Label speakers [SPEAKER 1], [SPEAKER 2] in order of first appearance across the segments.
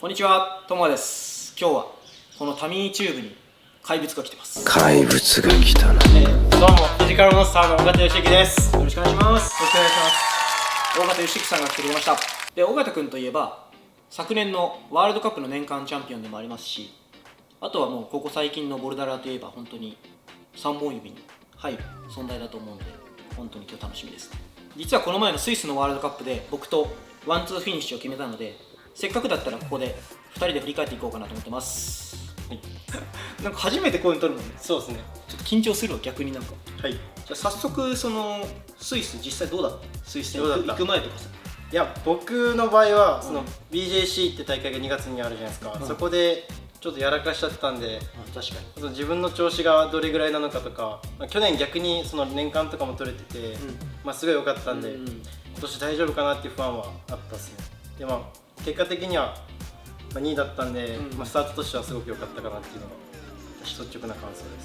[SPEAKER 1] こんにちは、ともです。今日はこのタミーチューブに怪物が来てます。
[SPEAKER 2] 怪物が来たな。
[SPEAKER 3] どうも、フィジカルモンスターの尾形義之です。
[SPEAKER 1] よろしくお願いします。
[SPEAKER 3] よろしくお願いします。
[SPEAKER 1] 尾形義之さんが来てくれました。で、尾形くんといえば昨年のワールドカップの年間チャンピオンでもありますし、あとはもうここ最近のボルダラーといえば本当に3本指に入る存在だと思うので、本当に今日楽しみです。実はこの前のスイスのワールドカップで僕とワンツーフィニッシュを決めたので、せっかくだったらここで2人で振り返っていこうかなと思ってます。なんか初めてこういうの撮るもんね。
[SPEAKER 3] そうですね。
[SPEAKER 1] ちょっと緊張するわ、逆になんか。
[SPEAKER 3] はい。
[SPEAKER 1] じゃあ早速そのスイス実際どうだった？スイス戦
[SPEAKER 3] どうだった
[SPEAKER 1] 行く前とかさ。
[SPEAKER 3] いや、僕の場合は、BJC って大会が2月にあるじゃないですか。そこでちょっとやらかしちゃったんで、
[SPEAKER 1] 確かに。
[SPEAKER 3] その自分の調子がどれぐらいなのかとか、去年逆にその年間とかも取れてて、すごい良かったんで、今年大丈夫かなっていう不安はあったですね。で、結果的には2位だったんで、スタートとしてはすごく良かったかなっていうのが率直な感想で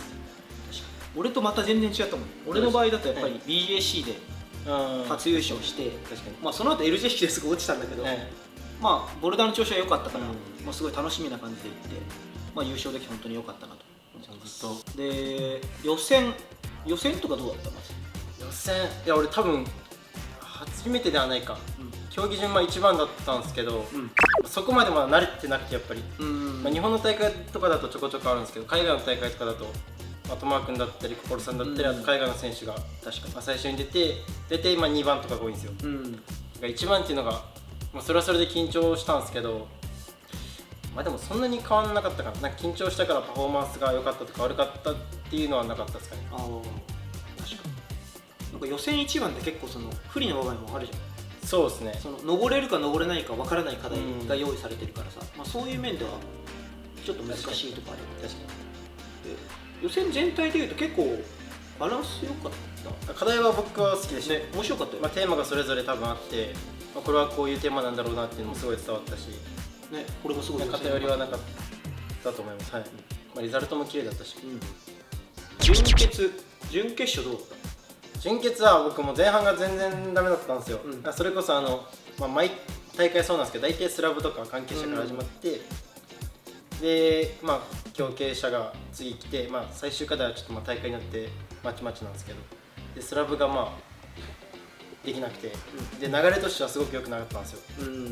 [SPEAKER 3] す。
[SPEAKER 1] 俺とまた全然違ったもん。俺の場合だとやっぱり BJC で初優勝して、
[SPEAKER 3] 確かに
[SPEAKER 1] その後 LJC ですぐ落ちたんだけど、ボルダーの調子は良かったから、すごい楽しみな感じでいって、優勝できて本当に良かったなと思います。で、予選とかどうだった？まず
[SPEAKER 3] 予選、いや俺多分初めてではないか、競技順1番だったんですけど、そこまで慣れてなくて、やっぱり、日本の大会とかだとちょこちょこあるんですけど、海外の大会とかだとトマー君だったり心さんだったり、あと海外の選手が確か最初に出て2番とかが多いんですよ。1番っていうのが、それはそれで緊張したんですけど、でもそんなに変わらなかったかな。なんか緊張したからパフォーマンスが良かったとか悪かったっていうのはなかったですかね。
[SPEAKER 1] 確かに。なんか予選1番って結構その不利な場面もあるじゃん。
[SPEAKER 3] そうですね。
[SPEAKER 1] その登れるか登れないか分からない課題が用意されてるからさ、そういう面ではちょっと難しいとこあるよね。
[SPEAKER 3] 確かに。
[SPEAKER 1] 予選全体でいうと結構バランス良かった。
[SPEAKER 3] 課題は僕は好きでした。
[SPEAKER 1] 面白かったよ。
[SPEAKER 3] テーマがそれぞれ多分あって、これはこういうテーマなんだろうなっていうのもすごい伝わったし、
[SPEAKER 1] これもすごい
[SPEAKER 3] 偏りはなかったと思います。はい。リザルトも綺麗だったし。
[SPEAKER 1] 準決勝どうだった？
[SPEAKER 3] 準決は僕も前半が全然ダメだったんですよ。それこそ毎大会そうなんですけど、大体スラブとか関係者から始まって、で強傾者が次来て、最終課題はちょっと大会によってまちまちなんですけど、でスラブができなくて、で流れとしてはすごく良くなかったんですよ。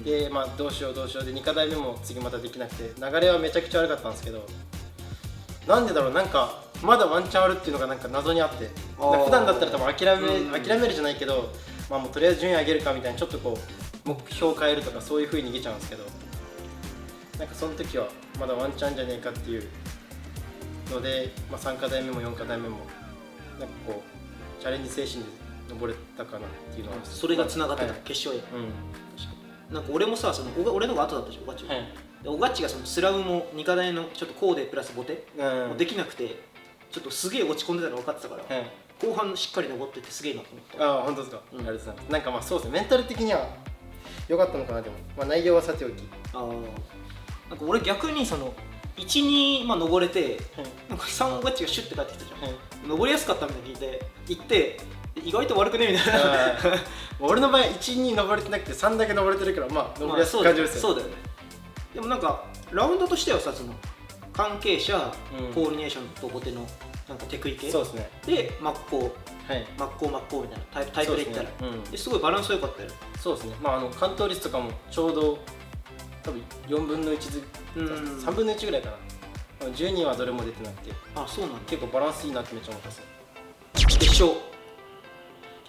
[SPEAKER 3] でどうしようで2課題目も次またできなくて、流れはめちゃくちゃ悪かったんですけど、なんでだろう、なんかまだワンチャンあるっていうのがなんか謎にあって、普段だったら多分諦めるじゃないけど、もうとりあえず順位上げるかみたいな、ちょっとこう目標を変えるとかそういう風に逃げちゃうんですけど、なんかその時はまだワンチャンじゃねえかっていうので、3課題目も4課題目もなんかこうチャレンジ精神で登れたかなっていうのは、
[SPEAKER 1] それがつながってた、決勝へ。なんか俺もさ、俺のが後だったじゃん、オガッチが。オガッチがそのスラブも2課題のちょっとコーデプラスボテもできなくて、ちょっとすげえ落ち込んでたの分かってたから、後半しっかり登っててすげえなと思った。
[SPEAKER 3] 本当ですか。ありがとうございます。なんかそうですね、メンタル的には良かったのかな。でも内容はさておき、
[SPEAKER 1] なんか俺逆にその1、2登れて、なんか3オガッチがシュッて帰ってきたじゃん。登りやすかったみたいに言って意外と悪くねみたいな。
[SPEAKER 3] 俺の場合1、2登れてなくて3だけ登れてるから、登りやすい感じですよ。
[SPEAKER 1] そうだよね。でもなんかラウンドとしてはさ、その関係者、コーディネーションとボテのなんかテクイ系
[SPEAKER 3] そうですね。
[SPEAKER 1] で真っ向みたいなタイプでいったら、すごいバランス良かったよ。
[SPEAKER 3] そうですね。関東率とかもちょうど多分4分の1ず3分の1ぐらいかな。10人はどれも出てなくて、
[SPEAKER 1] そうなんだ。
[SPEAKER 3] 結構バランスいいなってめっちゃ思ったっす。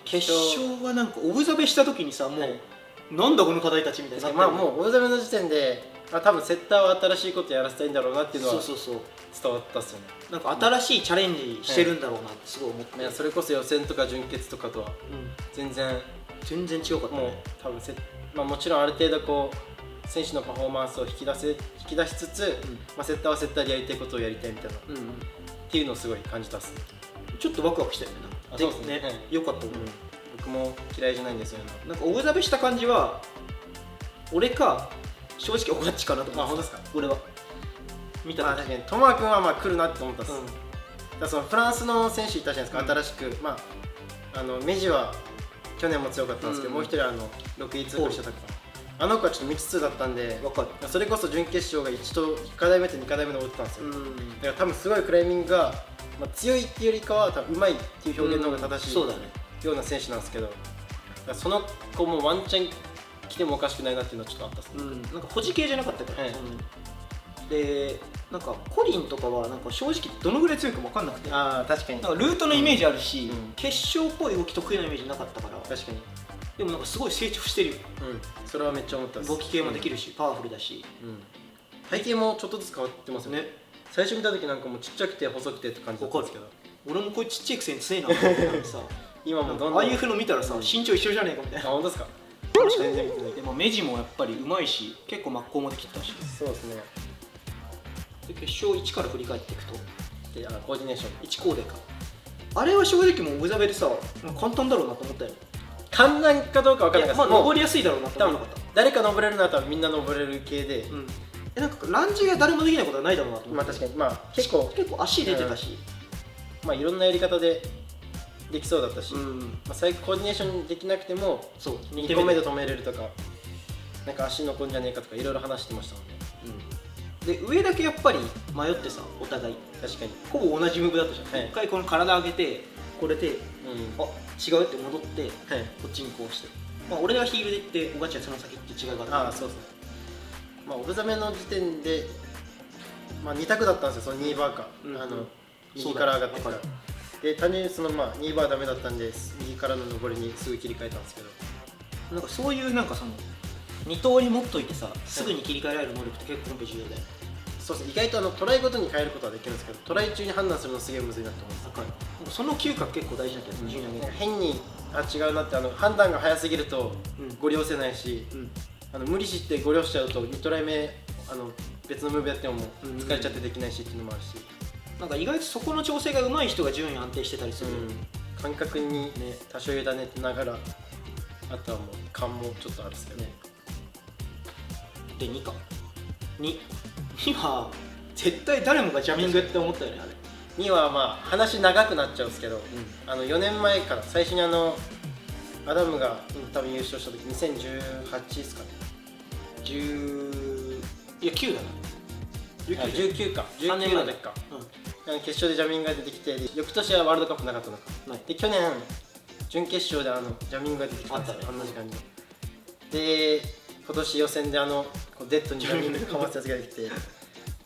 [SPEAKER 1] 決勝はなんかオブザベした時にさ、もうなんだこの課題たちみたいな。
[SPEAKER 3] もうオブザベの時点で多分セッターは新しいことやらせたいんだろうなっていうのは伝わったっすよね。
[SPEAKER 1] なんか新しいチャレンジしてるんだろうなってすごい思って、
[SPEAKER 3] それこそ予選とか準決とかとは全然
[SPEAKER 1] 違かったね。
[SPEAKER 3] もう多分もちろんある程度こう選手のパフォーマンスを引き出しつつ、セッターはセッターでやりたいことをやりたいみたいな、っていうのをすごい感じたっすね。
[SPEAKER 1] ちょっとワクワクしたよね。
[SPEAKER 3] そうですね。
[SPEAKER 1] よかった。
[SPEAKER 3] 僕も嫌いじゃないんですよね。
[SPEAKER 1] なんかオブザベした感じは俺か正直オガッチかなと思って。
[SPEAKER 3] 本当ですか。
[SPEAKER 1] 俺は見た時
[SPEAKER 3] 確かにトマー君は来るなって思ったっす。だそのフランスの選手いたじゃないですか、新しく。メジは去年も強かったんですけど、もう一人6位通過したタクさん、あの子はちょっと未知数だったんで、
[SPEAKER 1] 分かる。
[SPEAKER 3] それこそ準決勝が1課題目と2課題目登ってたんですよ、だから多分すごいクライミングが、強いっていうよりかは多分上手いっていう表現の方が正しい、
[SPEAKER 1] そうだね、
[SPEAKER 3] ような選手なんですけど、だからその子もワンチャン来てもおかしくないなっていうのはちょっとあったっすね。
[SPEAKER 1] なんか保持系じゃなかったから、
[SPEAKER 3] はい、
[SPEAKER 1] でなんかコリンとかはなんか正直どのぐらい強いかも分かんなくて、
[SPEAKER 3] ああ確かに、
[SPEAKER 1] なんかルートのイメージあるし、
[SPEAKER 3] うん
[SPEAKER 1] 決勝っぽい動き得意なイメージなかったから、
[SPEAKER 3] 確かに、
[SPEAKER 1] でもなんかすごい成長してるよ。
[SPEAKER 3] それはめっちゃ思ったっす。
[SPEAKER 1] 簿記系もできるし、パワフルだし、
[SPEAKER 3] 体型もちょっとずつ変わってますよね。最初見た時なんかもうちっちゃくて細くてって感じだったんですけど、
[SPEAKER 1] 俺もこういうちっちゃいくせに強いなって思ってさ
[SPEAKER 3] 今もどんどん
[SPEAKER 1] ああいう風の見たらさ、身長一緒じゃねえかみたいな。
[SPEAKER 3] 本当ですか。全然見てない。
[SPEAKER 1] でも目地もやっぱりうまいし、結構真っ向もできてたし、
[SPEAKER 3] そうですね。
[SPEAKER 1] で決勝1から振り返っていくと、
[SPEAKER 3] でコーディネーション
[SPEAKER 1] 1コーデか、あれは正直もうオブザベでさ、簡単だろうなと思ったよ。
[SPEAKER 3] 簡単かどうか分からないです。
[SPEAKER 1] 登りやすいだろうなと思わなかった。
[SPEAKER 3] 誰か登れるなら多分みんな登れる系で、
[SPEAKER 1] なんかランジが誰もできないことはないだろうなと思って。
[SPEAKER 3] 確かに結構
[SPEAKER 1] 足出てたし、
[SPEAKER 3] いろんなやり方でできそうだったし、最後コーディネーションできなくても
[SPEAKER 1] そう
[SPEAKER 3] 2個目で止めれるとか、なんか足残んじゃねえかとかいろいろ話してましたもんね。
[SPEAKER 1] で上だけやっぱり迷ってさ、お互い
[SPEAKER 3] 確かに
[SPEAKER 1] ほぼ同じムーブだったじゃん。一回この体上げてこれで、あ違うって戻って、こっちにこうして、俺がヒールで行って小勝はその先って違いがあった。
[SPEAKER 3] ああそうですね。オブザメの時点で2択だったんですよ、その2バーか、右から上がってから。で単純にその2バーダメだったんで右からの上りにすぐ切り替えたんですけど、
[SPEAKER 1] なんかそういうなんかその2通り持っといてさ、すぐに切り替えられる能力って結構本当に重要だよね。
[SPEAKER 3] そうですね、意外とトライごとに変えることはできるんですけど、トライ中に判断するのすげえむずいなと思います。
[SPEAKER 1] 分かる。その嗅覚結構大事だけど、
[SPEAKER 3] 変に違うなって判断が早すぎるとご利用せないし、無理してご利用しちゃうと2トライ目別のムーブやっても疲れちゃってできないしっていうのもあるし、
[SPEAKER 1] なんか意外とそこの調整が上手い人が順位安定してたりする、
[SPEAKER 3] 感覚に多少委ねながら、あとはもう勘もちょっとあるんですけどね。
[SPEAKER 1] で2か2は絶対誰もがジャミングって思ったよね。あれ
[SPEAKER 3] 2は話長くなっちゃうんですけど、4年前から最初にアダムが多分優勝した時2018ですかね、
[SPEAKER 1] いや9だな、
[SPEAKER 3] 19か、19の時か、決勝でジャミングが出てきて、翌年はワールドカップなかったのか、で去年準決勝でジャミングが出てきたんですよ、あんな時間に。で今年予選でデッドにジャミングかますやつができて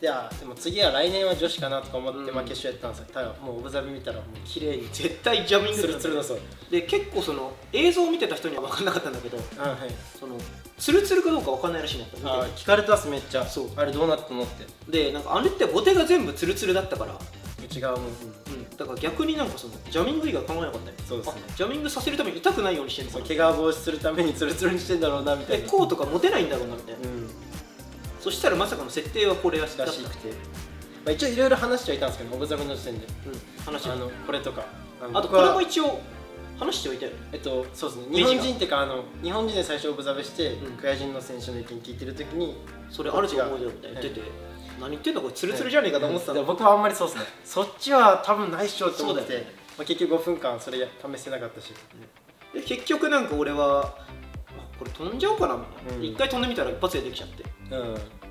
[SPEAKER 3] でも次は来年は女子かなとか思って決勝やったんですよ。ただもうオブザビ見たらもう
[SPEAKER 1] 綺麗に絶対ジャミング
[SPEAKER 3] ツルツルのそう
[SPEAKER 1] で、結構その映像を見てた人には分かんなかったんだけど、そのツルツルかどうか分かんないらしいなって。
[SPEAKER 3] 聞かれたっすめっちゃ。
[SPEAKER 1] そう
[SPEAKER 3] あれどうなったのって。
[SPEAKER 1] でなんかあれってボテが全部ツルツルだったから、
[SPEAKER 3] 内側も、
[SPEAKER 1] だから逆になんかそのジャミング以外考えなかったよ。
[SPEAKER 3] そうですね。
[SPEAKER 1] ジャミングさせるために痛くないようにしてるんですよ。
[SPEAKER 3] 怪我防止するためにツルツルにしてんだろうなみたいな。
[SPEAKER 1] こうとか持てないんだろうなみたいな。そしたらまさかの設定はこれらしく
[SPEAKER 3] て、一応いろいろ話してはいたんですけど、オブザベの時点で、これとか、
[SPEAKER 1] あとこれも一応話しておいたよ。
[SPEAKER 3] そうですね。日本人ってか日本人で最初オブザベしてクヤ人の選手の意見聞いてるときに、
[SPEAKER 1] それあると思うよみたいな言ってて、何言ってんだこれツルツルじゃねえかと思ってたの。
[SPEAKER 3] 僕はあんまりそうですね。そっちは多分ないっしょって思ってて、結局5分間それ試せなかったし、
[SPEAKER 1] で結局なんか俺はこれ飛んじゃおうかなみたいな、一回飛んでみたら一発でできちゃって、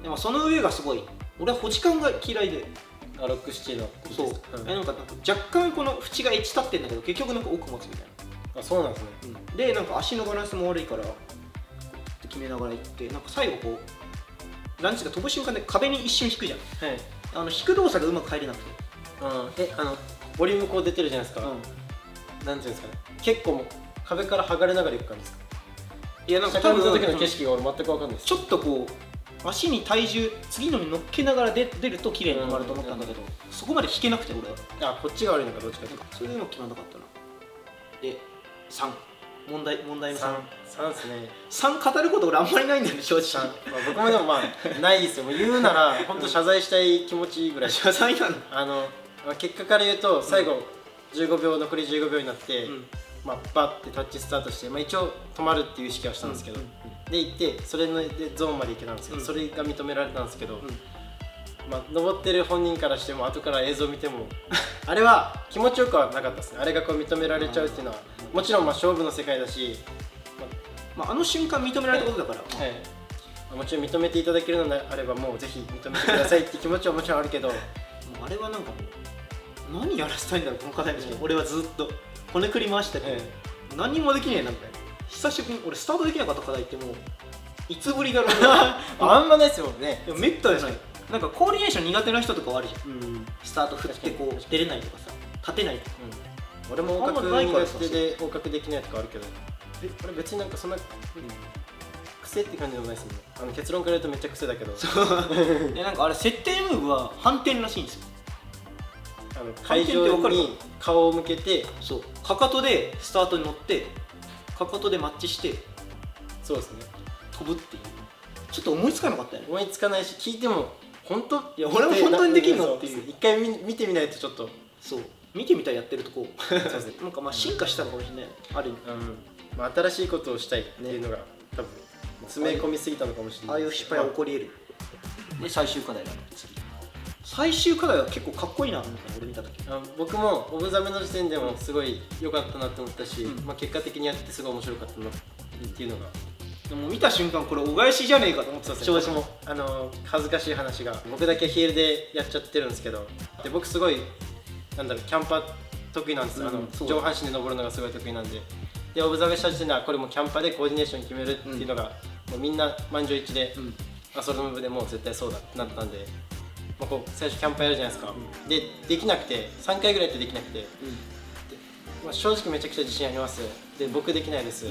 [SPEAKER 1] でもその上がすごい俺は保持感が嫌いで、
[SPEAKER 3] ロックシティの
[SPEAKER 1] そうなんか若干この縁がエッジ立ってんだけど結局なんか奥持つみたいな。
[SPEAKER 3] そうなんですね。
[SPEAKER 1] でなんか足のバランスも悪いからって決めながら行って、なんか最後こうランチが飛ぶ瞬間で壁に一瞬引くじゃん。引く動作がうまく入れなくて、
[SPEAKER 3] ボリュームこう出てるじゃないですか。なんていうんですかね、結構もう壁から剥がれながら行く感じですか。いやなんか多分その時の景色が俺全く分かんないです。
[SPEAKER 1] ちょっとこう足に体重次のに乗っけながら出ると綺麗に止まると思ったんだけど、そこまで引けなくて俺は。
[SPEAKER 3] こっちが悪いのかどっちかというか、
[SPEAKER 1] そういうの決まんなかったな。で3問題の3
[SPEAKER 3] ですね。
[SPEAKER 1] 3語ること俺あんまりないんだよね正直。
[SPEAKER 3] 僕もでもないですよ。もう言うなら本当謝罪したい気持ちぐらい。
[SPEAKER 1] 謝罪な
[SPEAKER 3] の結果から言うと最後15秒残り15秒になって、バッてタッチスタートして、一応止まるっていう意識はしたんですけど、で行ってそれでゾーンまで行けたんですけど、それが認められたんですけど、登ってる本人からしても後から映像見てもあれは気持ちよくはなかったですね。あれがこう認められちゃうっていうのはもちろん勝負の世界だし、
[SPEAKER 1] あの瞬間認められたことだから、
[SPEAKER 3] もちろん認めていただけるのであればもうぜひ認めてくださいって気持ちはもちろんあるけどもう
[SPEAKER 1] あれはなんかもう何やらせたいんだろうこの課題ですけど、俺はずっとこねくり回してて、何もできねえなみたいな。久しぶりに俺スタートできなかった課題ってもういつぶりだろうな
[SPEAKER 3] あんまないですもんね。
[SPEAKER 1] でもめったにない。なんかコーディネーション苦手な人とかはあるじゃん、スタート振ってこう出れないとかさ、立てないとか、
[SPEAKER 3] 俺も横隔苦手で横隔できないとかあるけど、これ別になんかそんな、癖って感じでもないですもんね。結論から言うとめっちゃ癖だけど
[SPEAKER 1] でなんかあれ設定ムーブは反転らしいんですよ。
[SPEAKER 3] 会場に顔を向けて、
[SPEAKER 1] そうかかとでスタートに乗ってかかとでマッチして
[SPEAKER 3] そうですね
[SPEAKER 1] 飛ぶっていう。ちょっと思いつかなかったよね。
[SPEAKER 3] 思いつかないし、聞いても本当、
[SPEAKER 1] いや俺も本当にできんのっていう。
[SPEAKER 3] 一回見てみないとちょっと、
[SPEAKER 1] そう見てみたいやってるとこ
[SPEAKER 3] そうですね
[SPEAKER 1] なんかまあ進化したのかもしれない、ある意味。
[SPEAKER 3] まあ、新しいことをしたいっていうのが、多分詰め込みすぎたのかもしれない。
[SPEAKER 1] ああいう失敗は起こり得る。で最終課題だね。最終課題は結構かっこいいなと思ったの俺見た時。
[SPEAKER 3] 僕もオブザメの時点でもすごい良かったなと思ったし、まあ、結果的にやってすごい面白かったなっていうのが。
[SPEAKER 1] でも見た瞬間これお返しじゃねえかと思ってた。
[SPEAKER 3] 正直も恥ずかしい話が、僕だけヒールでやっちゃってるんですけど、で僕すごいなんだろう、キャンパー得意なんです。上半身で登るのがすごい得意なんで、でオブザベした時点ではこれもキャンパーでコーディネーション決めるっていうのが、もうみんな満場一致で、そのムーブでもう絶対そうだってなったんで、まあ、こう最初キャンパーやるじゃないですか、できなくて3回ぐらいやってできなくて、でまあ、正直めちゃくちゃ自信あります。で僕できないです、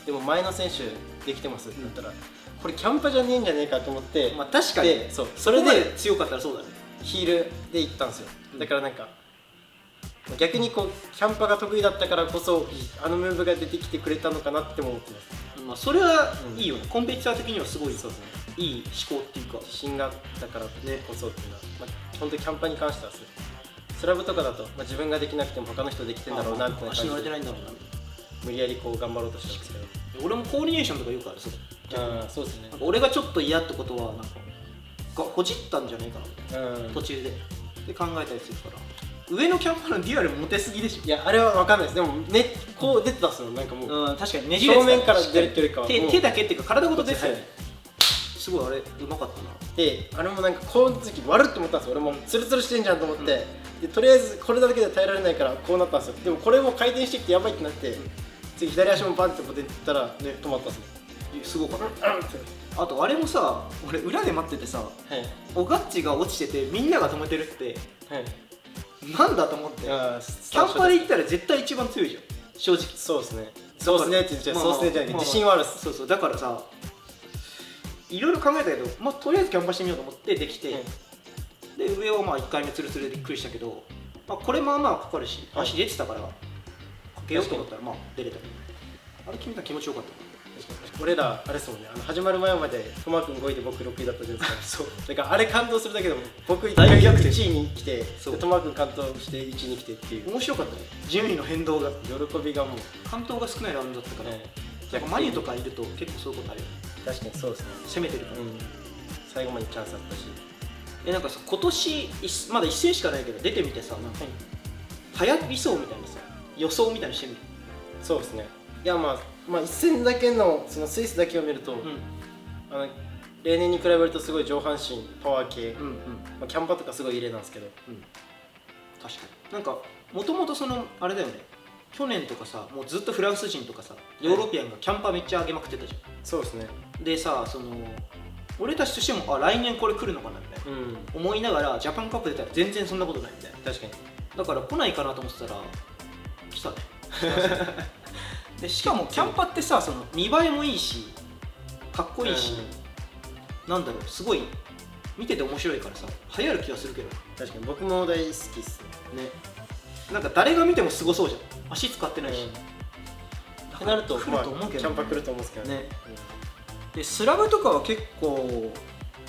[SPEAKER 3] でも前の選手できてますってなったら、これキャンパじゃねえんじゃねえかと思って、
[SPEAKER 1] まあ確かに
[SPEAKER 3] でそれで
[SPEAKER 1] 強かったらそうだね。
[SPEAKER 3] ヒールで行ったんですよ。だからなんか逆にこうキャンパが得意だったからこそあのムーブが出てきてくれたのかなっても思ってます。
[SPEAKER 1] まあそれはいいよね、コンペティター的にはすごい
[SPEAKER 3] そうですね、
[SPEAKER 1] いい思考っていうか
[SPEAKER 3] 自信があったからこそっていうのは、まあ、本当にキャンパに関してはスラブとかだと、まあ、自分ができなくても他の人できてんだろうなって
[SPEAKER 1] 足乗れてないんだろうな、
[SPEAKER 3] 無理やりこう頑張ろうとしたんですけど、
[SPEAKER 1] 俺もコーディネーションとかよくある。
[SPEAKER 3] そうですね。
[SPEAKER 1] なんか俺がちょっと嫌ってことはなんかほじったんじゃないかな、途中で考えたりするから。上のキャンパーのデュアルモテすぎでしょ。
[SPEAKER 3] いやあれは分かんないです。でもこう出てたっすよ。なんかもう、
[SPEAKER 1] 確かにねじれてた。
[SPEAKER 3] 正面から出るっていうよりかは
[SPEAKER 1] 手だけっていうか体ごと出てたよね。すごいあれうまかったな。
[SPEAKER 3] であれもなんかこの時悪って思ったんですよ。俺もツルツルしてんじゃんと思って、でとりあえずこれだけでは耐えられないからこうなったんですよ。でもこれも回転してきてやばいってなって、次左足もバンって出てったら止まったんですよ。
[SPEAKER 1] すごかった。あとあれもさ、俺裏で待っててさ、オガッチが落ちててみんなが止めてるって、なんだと思って。キャンパーで言ったら絶対一番強いじゃん正直。そうですね、そうですねって言っちゃう。そうですねじゃない、自信はあるっす。そうそうだからさ、いろいろ考えたけど、まあとりあえずキャンパーしてみようと思ってできて、で上をまあ1回目ツルツルでびっくりしたけど、まあこれまあまあかかるし、足出てたからかけようと思ったらまあ出れたけど、あれ決めたら気持ちよかった。
[SPEAKER 3] 俺らあれですもんね、始まる前までトマ君5位で僕6位だったじゃないですか。そうだからあれ感動するだけでも僕1回1位に来て、トマ君感動して1位に来てっていう。面白かったね、順位の変動が。喜びがもう完投が少ないラウンドだったから、やっぱマニュとかいると結構そういうことあるよね。確かにそうですね、攻めてるから、最後までチャンスあったし。なんかさ、今年まだ1戦しかないけど出てみてさ、なんか流行りそうみたいなさ予想みたいにしてみる。そうですね。いやまあ一戦だけのそのスイスだけを見ると、例年に比べるとすごい上半身パワー系、キャンパとかすごい異例なんですけど、確かになんかもともとそのあれだよね、去年とかさ、もうずっとフランス人とかさヨーロピアンがキャンパーめっちゃ上げまくってたじゃん。そうですね。でさ、その俺たちとしても来年これ来るのかなみたいな、思いながらジャパンカップ出たら全然そんなことないみたいな。確かに。だから来ないかなと思ってたら来たね。でしかもキャンパってさ、その見栄えもいいしかっこいいし、なんだろう、すごい見てて面白いからさ流行る気がするけど。確かに僕も大好きっすね。なんか誰が見てもすごそうじゃん、足使ってないし。ってなると来ると思うけど、キャンパ来ると思うんですけどね。でスラブとかは結構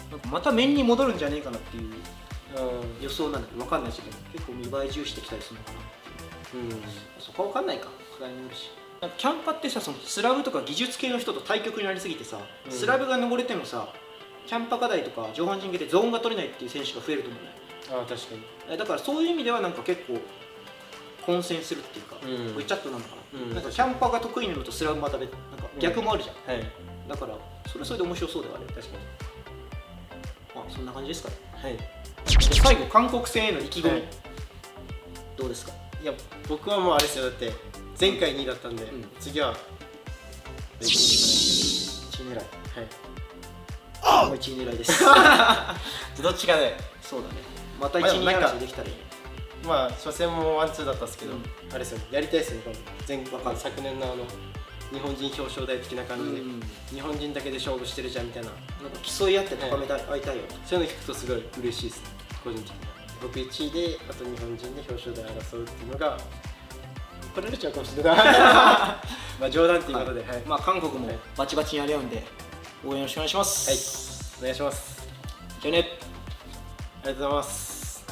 [SPEAKER 3] なんかまた面に戻るんじゃねえかなっていう予想なんだけど、分かんないですけど結構見栄え重視してきたりするのかなっていう。そこは分かんないか、課題によるし。なんかキャンパってさ、そのスラブとか技術系の人と対極になりすぎてさ、スラブが登れてもさキャンパ課題とか上半身系でゾーンが取れないっていう選手が増えると思うね。確かに。だからそういう意味ではなんか結構混戦するっていうか、これチャットなのかな、なんかキャンパが得意なのとスラブまたなんか逆もあるじゃん、
[SPEAKER 1] だからそれはそれで面白そうではある。
[SPEAKER 3] 確かに。
[SPEAKER 1] まあそんな感じですかね。
[SPEAKER 3] はい。
[SPEAKER 1] で最後韓国戦への意気込み、
[SPEAKER 3] はい
[SPEAKER 1] どうですか？
[SPEAKER 3] いや僕はもうあれですよ、だって前回2位だったんで、
[SPEAKER 1] うん
[SPEAKER 3] 次は
[SPEAKER 1] 1位狙い。
[SPEAKER 3] はい。
[SPEAKER 1] もう1位狙いです
[SPEAKER 3] どっちかで、
[SPEAKER 1] そうだね。また1位
[SPEAKER 3] まあでもなんか
[SPEAKER 1] 争いできたらいいね。
[SPEAKER 3] まあ初戦もワンツーだったんですけど、
[SPEAKER 1] うん
[SPEAKER 3] あれですよね、やりたいですよね、この
[SPEAKER 1] わかる
[SPEAKER 3] 昨年の日本人表彰台的な感じで、
[SPEAKER 1] うん
[SPEAKER 3] 日本人だけで勝負してるじゃんみたいな、
[SPEAKER 1] なんか競い合って高めたい、会いたいよ。
[SPEAKER 3] そういうの聞くとすごい嬉しいですね、個人的に。僕1位で、あと日本人で表彰台争うっていうのが、怒られちゃうかもしれない。まあ冗談っていうことで、はい。
[SPEAKER 1] まあ韓国もバチバチにやり合うんで応援よろしくお願いします。
[SPEAKER 3] お願いします。
[SPEAKER 1] じゃあね。
[SPEAKER 3] ありがとうございます。